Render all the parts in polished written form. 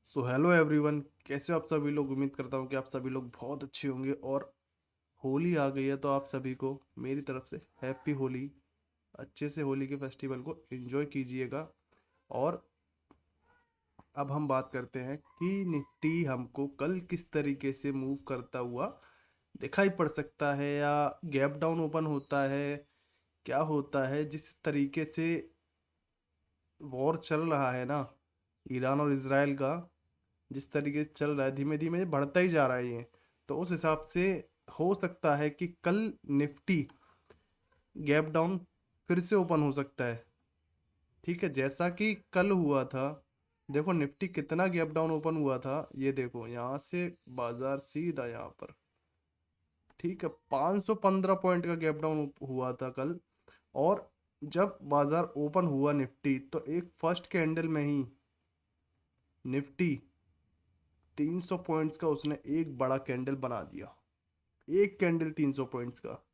So hello everyone, कैसे हो आप सभी लोग। उम्मीद करता हूँ कि आप सभी लोग बहुत अच्छे होंगे। और होली आ गई है तो आप सभी को मेरी तरफ से हैप्पी होली। अच्छे से होली के फेस्टिवल को एंजॉय कीजिएगा। और अब हम बात करते हैं कि निफ्टी हमको कल किस तरीके से मूव करता हुआ दिखाई पड़ सकता है, या गैप डाउन ओपन होता है, क्या होता है। जिस तरीके से वॉर चल रहा है ना, ईरान और इसराइल का, जिस तरीके से चल रहा है धीमे धीमे ये बढ़ता ही जा रहा है ये। तो उस हिसाब से हो सकता है कि कल निफ्टी गैप डाउन फिर से ओपन हो सकता है। ठीक है, जैसा कि कल हुआ था। देखो निफ्टी कितना गैप डाउन ओपन हुआ था, ये देखो यहाँ से बाजार सीधा यहाँ पर। ठीक है, 515 पॉइंट का गैप डाउन हुआ था कल। और जब बाजार ओपन हुआ निफ्टी, तो एक फर्स्ट कैंडल में ही निफ्टी 300 पॉइंट्स का उसने एक बड़ा कैंडल बना दिया। एक कैंडल 300 पॉइंट्स का।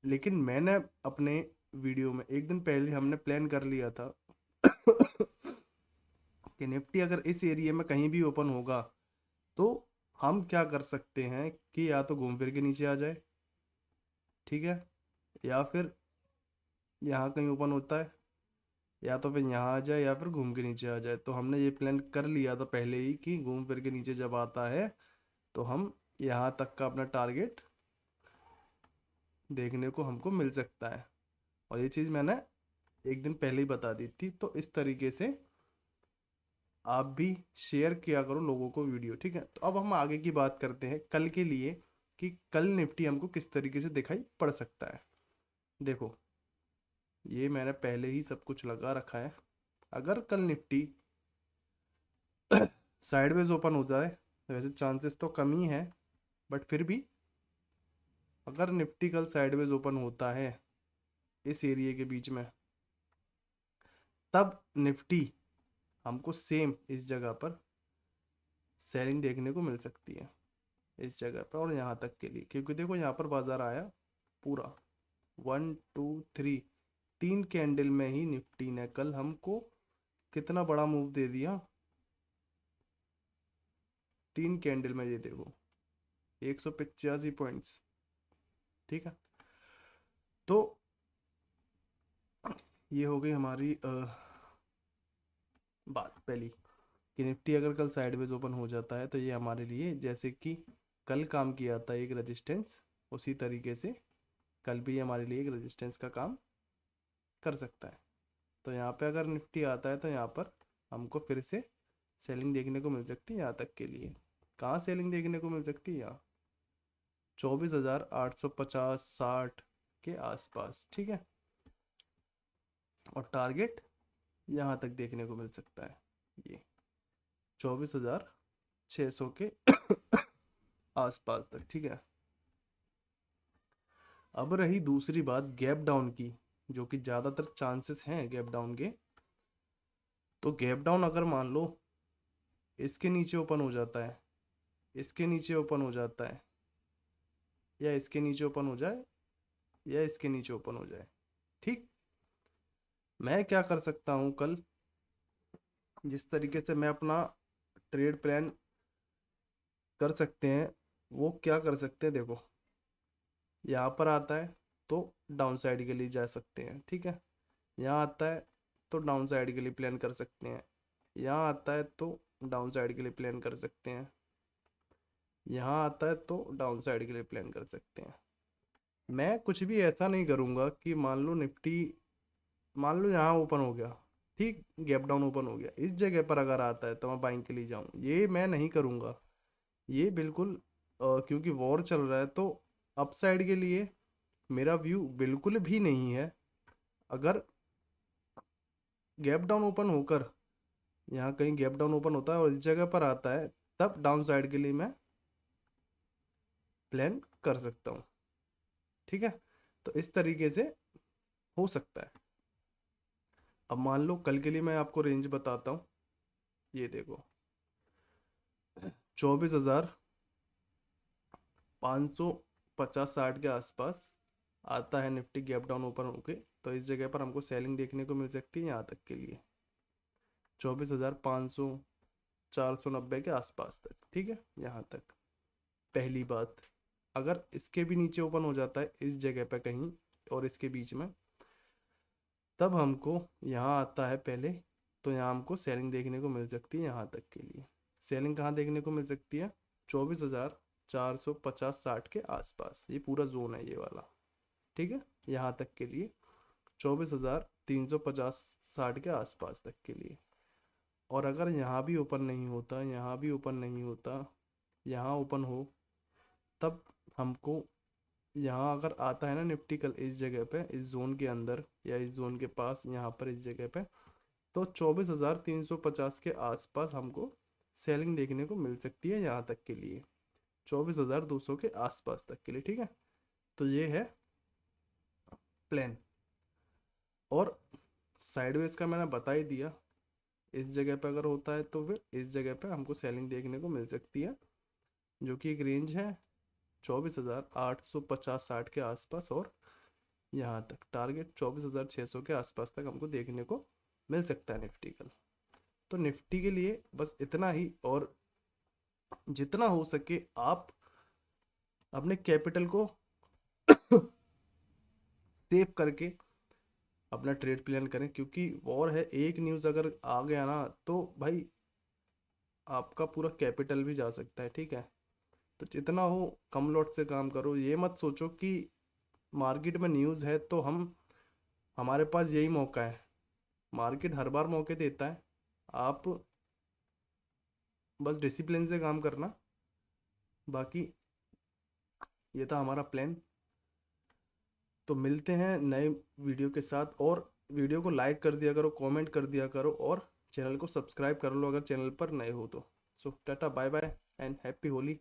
लेकिन मैंने अपने वीडियो में एक दिन पहले हमने प्लान कर लिया था कि निफ्टी अगर इस एरिया में कहीं भी ओपन होगा तो हम क्या कर सकते हैं कि या तो घूम फिर के नीचे आ जाए, ठीक है, या फिर यहाँ कहीं ओपन होता है, या तो फिर यहाँ आ जाए, या फिर घूम के नीचे आ जाए। तो हमने ये प्लान कर लिया था पहले ही कि घूम फिर के नीचे जब आता है तो हम यहाँ तक का अपना टारगेट देखने को हमको मिल सकता है। और ये चीज़ मैंने एक दिन पहले ही बता दी थी। तो इस तरीके से आप भी शेयर किया करो लोगों को वीडियो, ठीक है। तो अब हम आगे की बात करते हैं कल के लिए, कि कल निफ्टी हमको किस तरीके से दिखाई पड़ सकता है। देखो, ये मैंने पहले ही सब कुछ लगा रखा है। अगर कल निफ्टी साइडवेज ओपन हो जाए, वैसे चांसेस तो कम ही है, बट फिर भी अगर निफ्टी कल साइडवेज ओपन होता है इस एरिया के बीच में, तब निफ्टी हमको सेम इस जगह पर सेलिंग देखने को मिल सकती है, इस जगह पर और यहाँ तक के लिए। क्योंकि देखो यहाँ पर बाजार आया पूरा 1 2 3, तीन कैंडल में ही निफ्टी ने कल हमको कितना बड़ा मूव दे दिया। तीन कैंडल में ये देखो 185 पॉइंट्स। ठीक है, तो ये हो गई हमारी बात पहली, कि निफ्टी अगर कल साइडवेज ओपन हो जाता है तो ये हमारे लिए जैसे कि कल काम किया था एक रेजिस्टेंस, उसी तरीके से कल भी हमारे लिए एक रेजिस्टेंस का काम कर सकता है। तो यहाँ पे अगर निफ्टी आता है तो यहाँ पर हमको फिर से सेलिंग देखने को मिल सकती है यहाँ तक के लिए। कहाँ सेलिंग देखने को मिल सकती है? यहाँ 24,850-60 के आसपास, ठीक है। और टारगेट यहाँ तक देखने को मिल सकता है, ये 24,600 के आसपास तक, ठीक है। अब रही दूसरी बात गैप डाउन की, जो कि ज़्यादातर चांसेस हैं गैप डाउन के। तो गैप डाउन अगर मान लो इसके नीचे ओपन हो जाता है, इसके नीचे ओपन हो जाता है, या इसके नीचे ओपन हो जाए, या इसके नीचे ओपन हो जाए, ठीक। मैं क्या कर सकता हूँ कल, जिस तरीके से मैं अपना ट्रेड प्लान कर सकते हैं, वो क्या कर सकते हैं। देखो, यहाँ पर आता है तो डाउन साइड के लिए जा सकते हैं, ठीक है। यहाँ आता है तो डाउन साइड के लिए प्लान कर सकते हैं। यहाँ आता है तो डाउन साइड के लिए प्लान कर सकते हैं। यहाँ आता है तो डाउन साइड के लिए प्लान कर सकते हैं। मैं कुछ भी ऐसा नहीं करूँगा कि मान लो निफ्टी, मान लो यहाँ ओपन हो गया, ठीक, गैप डाउन ओपन हो गया, इस जगह पर अगर आता है तो मैं बाइंग के लिए जाऊँ, ये मैं नहीं करूँगा। ये बिल्कुल क्योंकि वॉर चल रहा है तो अपसाइड के लिए मेरा व्यू बिल्कुल भी नहीं है। अगर गैप डाउन ओपन होकर यहाँ कहीं गैप डाउन ओपन होता है और इस जगह पर आता है, तब डाउन साइड के लिए मैं प्लान कर सकता हूँ, ठीक है। तो इस तरीके से हो सकता है। अब मान लो कल के लिए मैं आपको रेंज बताता हूँ, ये देखो 24,550-60 के आसपास आता है निफ्टी गैप डाउन ओपन होके। तो इस जगह पर हमको सेलिंग देखने को मिल सकती है यहाँ तक के लिए 24,500, 490 के आसपास तक, ठीक है, यहाँ तक पहली बात। अगर इसके भी नीचे ओपन हो जाता है इस जगह पे कहीं और इसके बीच में, तब हमको यहाँ आता है पहले, तो यहाँ हमको सेलिंग देखने को मिल सकती है यहाँ तक के लिए। सेलिंग कहाँ देखने को मिल सकती है? 24,450-60 के आसपास, ये पूरा जोन है ये वाला, ठीक है, यहाँ तक के लिए 24,350-60 के आसपास तक के लिए। और अगर यहाँ भी ओपन नहीं होता, यहाँ भी ओपन नहीं होता, यहाँ ओपन हो, तब हमको यहाँ अगर आता है ना निफ्टी कल इस जगह पे, इस जोन के अंदर या इस जोन के पास, यहाँ पर इस जगह पे, तो 24,350 के आसपास हमको सेलिंग देखने को मिल सकती है यहाँ तक के लिए, 24,200 के आसपास तक के लिए, ठीक है। तो ये है प्लान। और साइडवेज का मैंने बता ही दिया, इस जगह पे अगर होता है तो फिर इस जगह पे हमको सेलिंग देखने को मिल सकती है, जो कि एक रेंज है 24,850-60 के आसपास, और यहाँ तक टारगेट 24,600 के आसपास तक हमको देखने को मिल सकता है निफ्टी कल। तो निफ्टी के लिए बस इतना ही, और जितना हो सके आप अपने कैपिटल को सेव करके अपना ट्रेड प्लान करें, क्योंकि वॉर है, एक न्यूज़ अगर आ गया ना तो भाई आपका पूरा कैपिटल भी जा सकता है, ठीक है। तो जितना हो कम लॉट से काम करो, ये मत सोचो कि मार्केट में न्यूज़ है तो हम, हमारे पास यही मौका है। मार्केट हर बार मौके देता है, आप बस डिसिप्लिन से काम करना। बाकी ये था हमारा प्लान। तो मिलते हैं नए वीडियो के साथ, और वीडियो को लाइक कर दिया करो, कमेंट कर दिया करो, और चैनल को सब्सक्राइब कर लो अगर चैनल पर नए हो तो। So ta-ta bye bye and happy Holi.